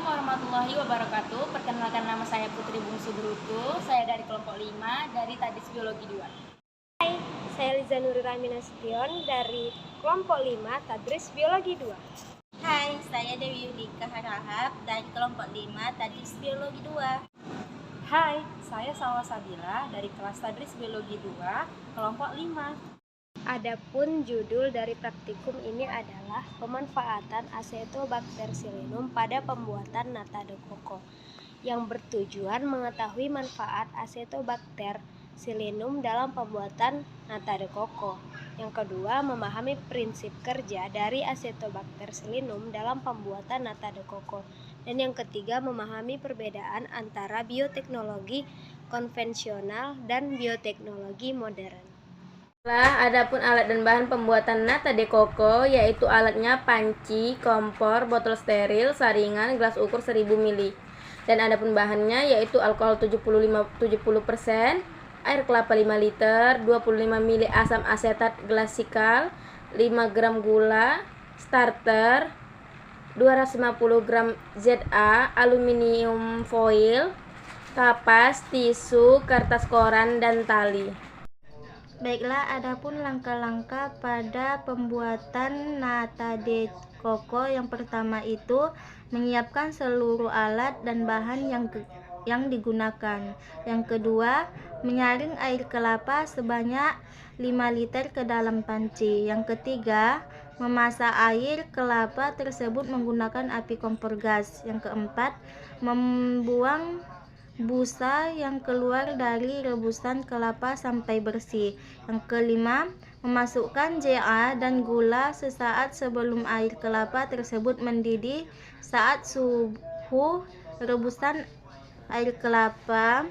warahmatullahi wabarakatuh. Perkenalkan, nama saya Putri Bungsu Brutu. Saya dari kelompok 5 dari Tadis Biologi 2. Hai, saya Liza Nuri Ramina Sution dari kelompok 5 Tadris Biologi 2. Hai, saya Dewi Yudika Harahap dari kelompok 5 Tadris Biologi 2. Hai, saya Salwa Sabila dari kelas Tadris Biologi 2, kelompok 5. Adapun judul dari praktikum ini adalah pemanfaatan Acetobacter silinum pada pembuatan nata de coco, yang bertujuan mengetahui manfaat Acetobacter silinum dalam pembuatan nata de coco. Yang kedua, memahami prinsip kerja dari Acetobacter silinum dalam pembuatan nata de coco. Dan yang ketiga, memahami perbedaan antara bioteknologi konvensional dan bioteknologi modern. Adapun alat dan bahan pembuatan nata de coco, yaitu alatnya panci, kompor, botol steril, saringan, gelas ukur 1000 ml. Dan adapun bahannya yaitu alkohol 70%, air kelapa 5 liter, 25 ml asam asetat glasikal, 5 gram gula, starter, 250 gram ZA, aluminium foil, kapas, tisu, kertas koran, dan tali. Baiklah, adapun langkah-langkah pada pembuatan nata de coco. Yang pertama itu menyiapkan seluruh alat dan bahan yang digunakan. Yang kedua, menyaring air kelapa sebanyak 5 liter ke dalam panci. Yang ketiga, memasak air kelapa tersebut menggunakan api kompor gas. Yang keempat, membuang busa yang keluar dari rebusan kelapa sampai bersih. Yang kelima, memasukkan ZA dan gula sesaat sebelum air kelapa tersebut mendidih saat suhu rebusan air kelapa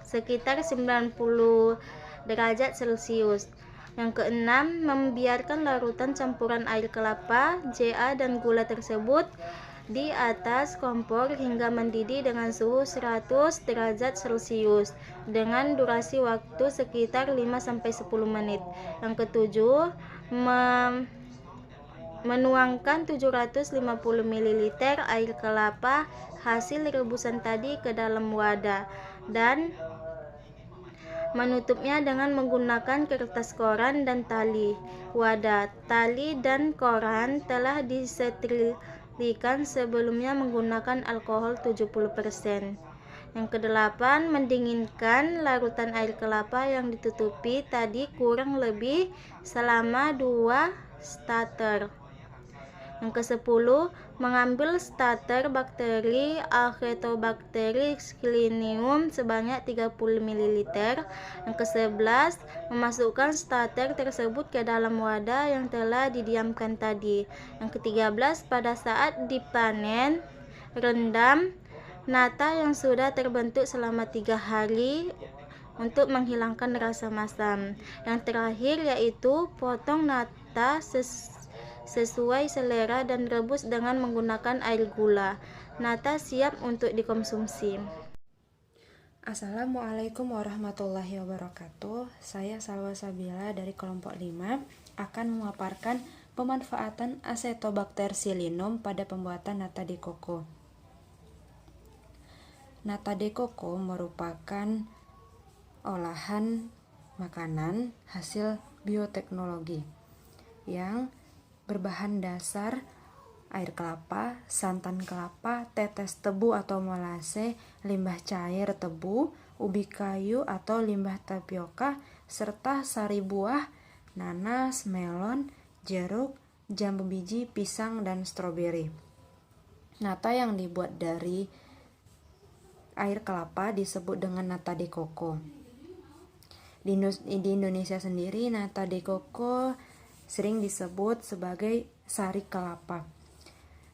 sekitar 90 derajat Celcius. Yang keenam, membiarkan larutan campuran air kelapa, ZA dan gula tersebut di atas kompor hingga mendidih dengan suhu 100 derajat Celcius dengan durasi waktu sekitar 5-10 menit. Yang ketujuh, menuangkan 750 ml air kelapa hasil rebusan tadi ke dalam wadah dan menutupnya dengan menggunakan kertas koran dan tali. Wadah, tali, dan koran telah disterilkan sebelumnya menggunakan alkohol 70%. Yang kedelapan, mendinginkan larutan air kelapa yang ditutupi tadi kurang lebih selama 2 starter. Yang ke-10, mengambil starter bakteri Acetobacter silinum sebanyak 30 ml. Yang ke-11, memasukkan starter tersebut ke dalam wadah yang telah didiamkan tadi. Yang ke-13, pada saat dipanen, rendam nata yang sudah terbentuk selama 3 hari untuk menghilangkan rasa masam. Yang terakhir yaitu potong nata sesuai selera dan rebus dengan menggunakan air gula. Nata siap untuk dikonsumsi. Assalamualaikum warahmatullahi wabarakatuh. Saya Salwa Sabila dari kelompok 5 akan memaparkan pemanfaatan Acetobacter silinum pada pembuatan nata de coco. Nata de coco merupakan olahan makanan hasil bioteknologi yang berbahan dasar air kelapa, santan kelapa, tetes tebu atau molase, limbah cair tebu, ubi kayu atau limbah tapioka, serta sari buah, nanas, melon, jeruk, jambu biji, pisang, dan stroberi. Nata yang dibuat dari air kelapa disebut dengan nata de coco. Di Indonesia sendiri, nata de coco sering disebut sebagai sari kelapa.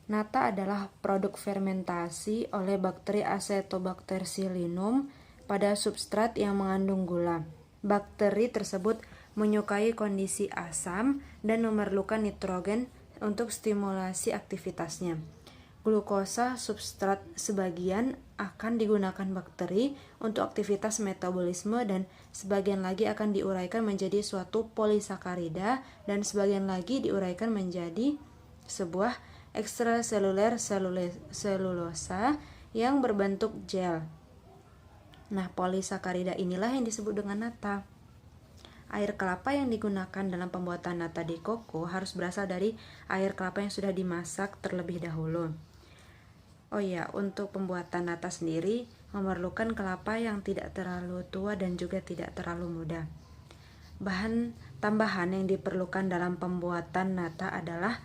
Nata adalah produk fermentasi oleh bakteri Acetobacter silinum pada substrat yang mengandung gula. Bakteri tersebut menyukai kondisi asam dan memerlukan nitrogen untuk stimulasi aktivitasnya. Glukosa substrat sebagian akan digunakan bakteri untuk aktivitas metabolisme dan sebagian lagi akan diuraikan menjadi suatu polisakarida dan sebagian lagi diuraikan menjadi sebuah ekstraseluler selulosa yang berbentuk gel. Nah, polisakarida inilah yang disebut dengan nata. Air kelapa yang digunakan dalam pembuatan nata de coco harus berasal dari air kelapa yang sudah dimasak terlebih dahulu. Oh ya, untuk pembuatan nata sendiri memerlukan kelapa yang tidak terlalu tua dan juga tidak terlalu muda. Bahan tambahan yang diperlukan dalam pembuatan nata adalah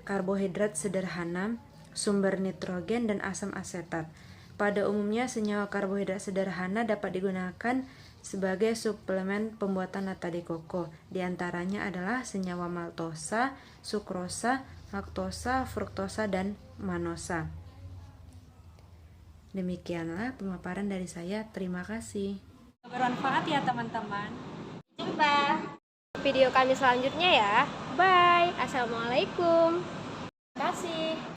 karbohidrat sederhana, sumber nitrogen, dan asam asetat. Pada umumnya, senyawa karbohidrat sederhana dapat digunakan sebagai suplemen pembuatan nata de coco. Di antaranya adalah senyawa maltosa, sukrosa, laktosa, fruktosa, dan manosa. Demikianlah pemaparan dari saya. Terima kasih. Bermanfaat ya teman-teman. Video kami selanjutnya ya. Bye. Assalamualaikum.